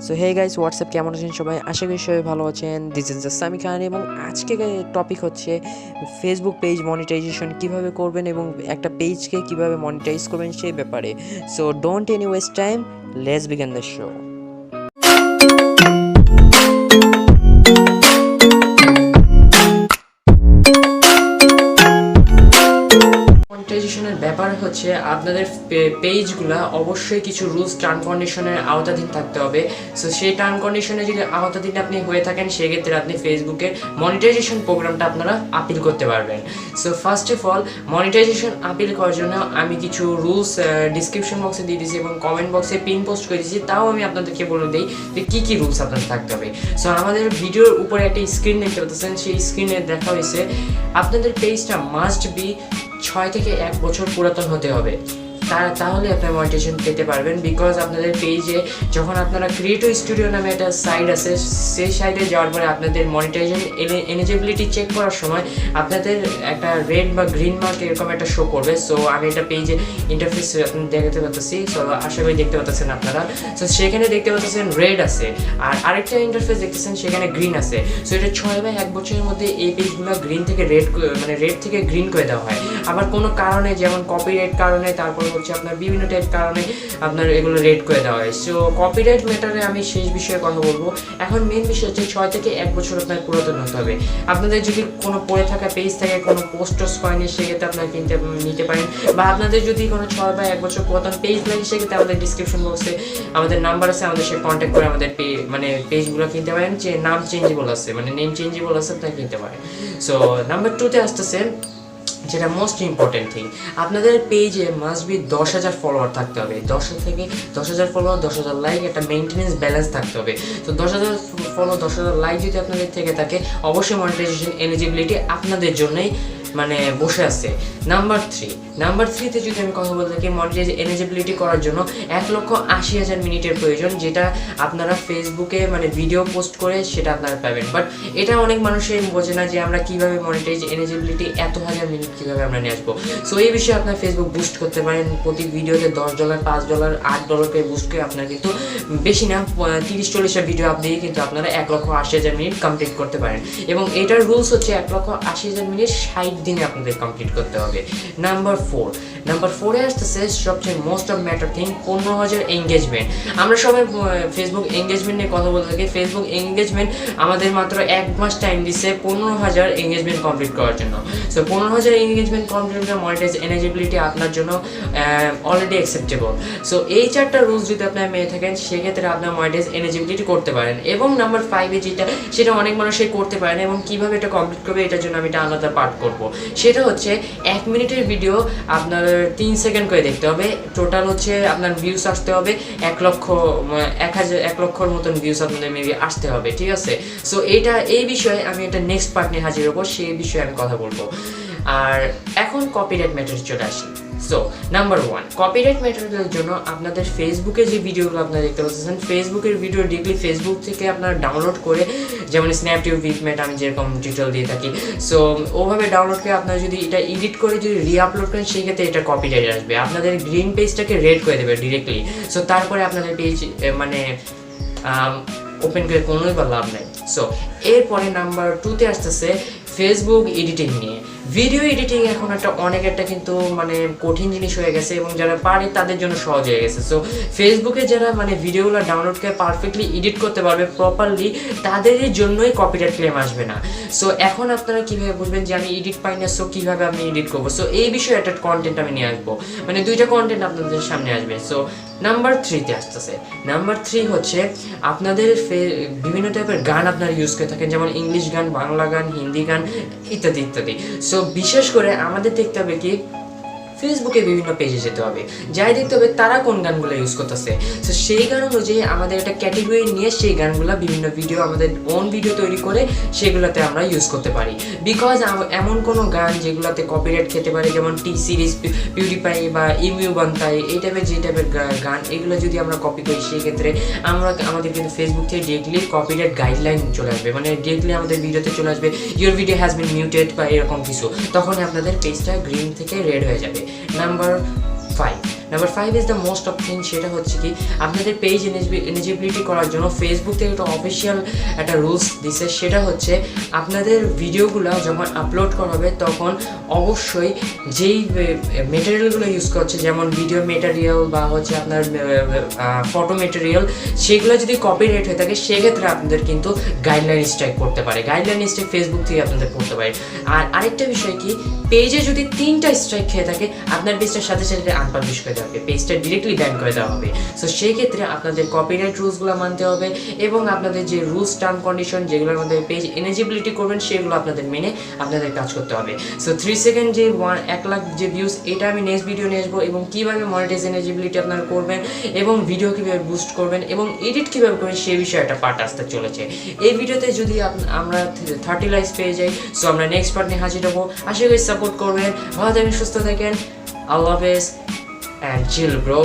So hey guys WhatsApp কেমন আছেন সবাই? আশা করি সবাই ভালো আছেন। দিস ইজ সামি খান এবং আজকে টপিক হচ্ছে ফেসবুক পেজ মনিটাইজেশন কিভাবে করবেন এবং একটা পেজকে কিভাবে মনিটাইজ করবেন সেই ব্যাপারে। So don't any waste time, let's begin the show. মনিটাইজেশনের ব্যাপার হচ্ছে আপনাদের পেজগুলো অবশ্যই কিছু রুলস টার্ম কন্ডিশনের আওতাধীন থাকতে হবে। সো সেই টার্ম কন্ডিশনে যদি আওতাধীন আপনি হয়ে থাকেন সেক্ষেত্রে আপনি ফেসবুকের মনিটাইজেশন প্রোগ্রামটা আপনারা আপিল করতে পারবেন। So first of all monetization appeal করার জন্য আমি কিছু রুলস ডিসক্রিপশন বক্সে দিয়ে দিয়েছি এবং কমেন্ট বক্সে পিন পোস্ট করে দিয়েছি। তাও আমি আপনাদেরকে বলে দিই যে কী কী রুলস আপনাদের থাকতে হবে। সো আমাদের ভিডিওর উপরে একটা স্ক্রিন দেখতে পাচ্ছেন, সেই স্ক্রিনে দেখা হয়েছে আপনাদের পেজটা মাস্ট বি 6 থেকে 1 বছর পুরাতন হতে হবে, তাহলে আপনারা মনিটাইজেশন পেতে পারবেন। বিকজ আপনাদের পেজে যখন আপনারা ক্রিয়েটিভ স্টুডিও নামে একটা সাইট আছে, সেই সাইটে যাওয়ার পরে আপনাদের মনিটাইজেশন এলিজিবিলিটি চেক করার সময় আপনাদের একটা রেড বা গ্রিন মার্ক এরকম একটা শো করবে। সো আমি এটা পেজে ইন্টারফেস আপনাদের দেখাতে পারতেছি। সো আশা করি দেখতে পাচ্ছেন আপনারা। সো সেখানে দেখতে পাচ্ছেন রেড আছে, আর আরেকটা ইন্টারফেস দেখতেছেন সেখানে গ্রিন আছে। সো এটা 6 বা 1 বছরের মধ্যে এই পেজগুলো গ্রিন থেকে রেড, মানে রেড থেকে গ্রিন করে দেওয়া হয়। আবার কোনো কারণে যেমন কপিরাইট কারণে, তারপর হচ্ছে আপনার বিভিন্ন টাইপ কারণে আপনার এগুলো রেড করে দেওয়া হয়। সো কপিরাইট ম্যাটারে আমি শেষ বিষয়ে কথা বলবো। এখন মেন বিষয় হচ্ছে 6 থেকে 1 বছর আপনার পুরাতন হতে হবে। আপনাদের যদি কোনো পড়ে থাকা পেজ থাকে, কোনো পোস্টস হয়নি, সেক্ষেত্রে আপনারা নিতে পারেন। বা আপনাদের যদি কোনো 6 বা 1 বছর পুরাতন পেজ লাগে, সেক্ষেত্রে আমাদের ডিসক্রিপশন বক্সে আমাদের নাম্বার আছে, আমাদের সাথে কন্ট্যাক্ট করে আমাদের পেজগুলো কিনতে পারেন। যে নাম চেঞ্জেবল আছে, মানে নেম চেঞ্জেবল আছে, আপনারা কিনতে পারেন। সো নাম্বার 2তে আসতেছে যেটা মোস্ট ইম্পর্টেন্ট থিং, আপনাদের পেজে মাস্ট বি 10,000 ফলোয়ার থাকতে হবে। 10,000 ফলোয়ার, 10,000 লাইক, একটা মেইনটেনেন্স ব্যালেন্স থাকতে হবে। তো 10,000 ফলো, 10,000 লাইক যদি আপনাদের থেকে থাকে, অবশ্যই মনিটাইজেশন এলিজিবিলিটি আপনাদের জন্যই মানে বসে আছে। নাম্বার 3তে যদি আমি কথা বলতে থাকি, মনিটাইজ এলিজিবিলিটি করার জন্য 1,80,000 মিনিটের প্রয়োজন, যেটা আপনারা ফেসবুকে মানে ভিডিও পোস্ট করে সেটা আপনারা পাবেন। বাট এটা অনেক মানুষই বোঝে না যে আমরা কীভাবে মনিটাইজ এলিজিবিলিটি এত হাজার মিনিট কীভাবে আমরা নিয়ে আসবো। সো এই বিষয়ে আপনার ফেসবুক বুস্ট করতে পারেন। প্রতি ভিডিওতে $10, $5, $8 করে বুস্ট করে আপনারা কিন্তু বেশি না 30-40টা ভিডিও আপনি কিন্তু আপনারা 1,80,000 মিনিট কমপ্লিট করতে পারেন। এবং এটার রুলস হচ্ছে 1,80,000 মিনিট 60 দিনে আপনাদের কমপ্লিট করতে হবে। নাম্বার 4-এ আসতেছে সবচেয়ে most of matter thing, 15,000 engagement. আমরা সবাই ফেসবুক এঙ্গেজমেন্ট নিয়ে কথা বলতে থাকি। ফেসবুক এঙ্গেজমেন্ট আমাদের মাত্র 1 মাস টাইম দিচ্ছে 15,000 এঙ্গেজমেন্ট কমপ্লিট করার জন্য। সো 15,000 এঙ্গেজমেন্ট কমপ্লিট করে মনিটাইজ এলিজিবিলিটি আপনার জন্য অলরেডি অ্যাকসেপ্টেবল। সো এই 4টা রুলস যদি আপনার মেয়ে থাকেন, সেক্ষেত্রে আপনার মনিটাইজ এলিজিবিলিটি করতে পারেন। এবং নাম্বার 5-এ যেটা, সেটা অনেক মানুষই করতে পারেন এবং কীভাবে এটা কমপ্লিট করবে এটার জন্য আমি এটা আলাদা পার্ট করবো। সেটা হচ্ছে 1 মিনিটের ভিডিও আপনার 3 সেকেন্ড করে দেখতে হবে। টোটাল হচ্ছে আপনার ভিউস আসতে হবে 1 লক্ষর মতন ভিউস আপনাদের মেবি আসতে হবে, ঠিক আছে? সো এই বিষয়ে আমি একটা নেক্সট পার্ট নিয়ে হাজির হবো, সেই বিষয়ে আমি কথা বলবো। আর এখন কপিরাইট ম্যাটারে চলে আসি। সো নাম্বার 1, কপিরাইট ম্যাটেরিয়ালের জন্য আপনাদের ফেসবুকে যে ভিডিওগুলো আপনারা দেখতে পাচ্ছেন, ফেসবুকের ভিডিও ডিরেক্টলি ফেসবুক থেকে আপনারা ডাউনলোড করে, যেমন স্ন্যাপটিউব, ভিপমেট আমি যেরকম টিউটোরিয়াল দিয়ে থাকি, সো ওভাবে ডাউনলোড করে আপনারা যদি এটা এডিট করে যদি রিআপলোড করেন, সেই ক্ষেত্রে এটা কপিরাইট আসবে। আপনাদের গ্রিন পেজটাকে রেড করে দেবে ডিরেক্টলি। সো তারপরে আপনাদের পেজ মানে ওপেন করে কোনোই বা লাভ নেই। সো এরপরে নাম্বার 2তে আসতেছে ফেসবুক এডিটিং নিয়ে। ভিডিও এডিটিং এখন অনেক একটা কিন্তু মানে কঠিন জিনিস হয়ে গেছে এবং যারা পারে তাদের জন্য সহজ হয়ে গেছে। সো ফেসবুকে যারা মানে ভিডিওগুলো ডাউনলোড করে পারফেক্টলি এডিট করতে পারবে প্রপারলি, তাদের জন্যই কপিরাইট ক্লেম আসবে না। সো এখন আপনারা কীভাবে বুঝবেন যে আমি এডিট পাই না, সো কীভাবে আমি এডিট করবো? সো এই বিষয়ে একটা কন্টেন্ট আমি নিয়ে আসবো, মানে 2টা কন্টেন্ট আপনাদের সামনে আসবে। সো নাম্বার 3তে আসতেছে। নাম্বার 3 হচ্ছে আপনাদের বিভিন্ন টাইপের গান আপনারা ইউজ করে থাকেন, যেমন ইংলিশ গান, বাংলা গান, হিন্দি গান ইত্যাদি ইত্যাদি। সো বিশেষ করে আমাদের দেখতে হবে কি, ফেসবুকে বিভিন্ন পেজে যেতে হবে, যাই দেখতে হবে তারা কোন গানগুলো ইউজ করতেছে। সো সেই গান অনুযায়ী আমাদের একটা ক্যাটেগরি নিয়ে সেই গানগুলো বিভিন্ন ভিডিও, আমাদের ওন ভিডিও তৈরি করে সেগুলোতে আমরা ইউজ করতে পারি। বিকজ এমন কোনো গান যেগুলোতে কপিরাইট খেতে পারে, যেমন টি সিরিজ, পিউডিপাই বা ইমিউ বান্তাই, এই টাইপের যে টাইপের গান, এগুলো যদি আমরা কপি করি, সেই ক্ষেত্রে আমাদের কিন্তু ফেসবুক থেকে ডিরেক্টলি কপিরাইট গাইডলাইন চলে আসবে, মানে ডিরেক্টলি আমাদের ভিডিওতে চলে আসবে your video has been muted বা এরকম কিছু। তখনই আপনাদের পেজটা গ্রিন থেকে রেড হয়ে যাবে। Number 5, number 5 is the most of thing, সেটা হচ্ছে কি আপনাদের পেজ এলিজিবিলিটি করার জন্য ফেসবুক থেকে একটা অফিসিয়াল একটা রুলস দিছে, সেটা হচ্ছে আপনাদের ভিডিওগুলো যখন আপলোড করা হবে তখন অবশ্যই যেই মেটেরিয়ালগুলো ইউজ করছে, যেমন ভিডিও মেটেরিয়াল বা হচ্ছে আপনার ফটো মেটেরিয়াল, সেগুলো যদি কপিরাইট হয়ে থাকে সেক্ষেত্রে আপনাদের কিন্তু গাইডলাইন স্ট্রাইক করতে পারে, গাইডলাইন স্ট্রাইক ফেসবুক থেকে আপনাদের করতে পারে। আর আরেকটা বিষয় কি, পেজে যদি 3টা স্ট্রাইক খেয়ে থাকে আপনার পেজটার সাথে সাথে আনপাবলিশ করে দেওয়া হবে, পেজটা ডিরেক্টলি ব্যান করে দেওয়া হবে। সো সেই ক্ষেত্রে আপনাদের কপিরাইট রুলসগুলো মানতে হবে এবং আপনাদের যে রুলস টার্ম কন্ডিশন যেগুলোর মধ্যে পেজ এলিজিবিলিটি করবেন সেগুলো আপনাদের মেনে আপনাদের কাজ করতে হবে। সো 3 সেকেন্ড যে 1 লাখ যে ভিউজ, এটা আমি নেক্সট ভিডিও নিয়ে আসবো, এবং কীভাবে মনিটাইজ এলিজিবিলিটি আপনারা করবেন এবং ভিডিও কীভাবে বুস্ট করবেন এবং এডিট কীভাবে করবেন সেই বিষয়ে একটা পার্ট আসতে চলেছে। এই ভিডিওতে যদি আমরা 30 লাইকস পেয়ে যাই, সো আমরা নেক্সট পার্ট নিয়ে হাজির হবো। আশা করি সাপোর্ট করবেন, ভালো থাকেন, সুস্থ থাকেন, আল্লাহ হাফেজ অ্যান্ড চিল ব্রো।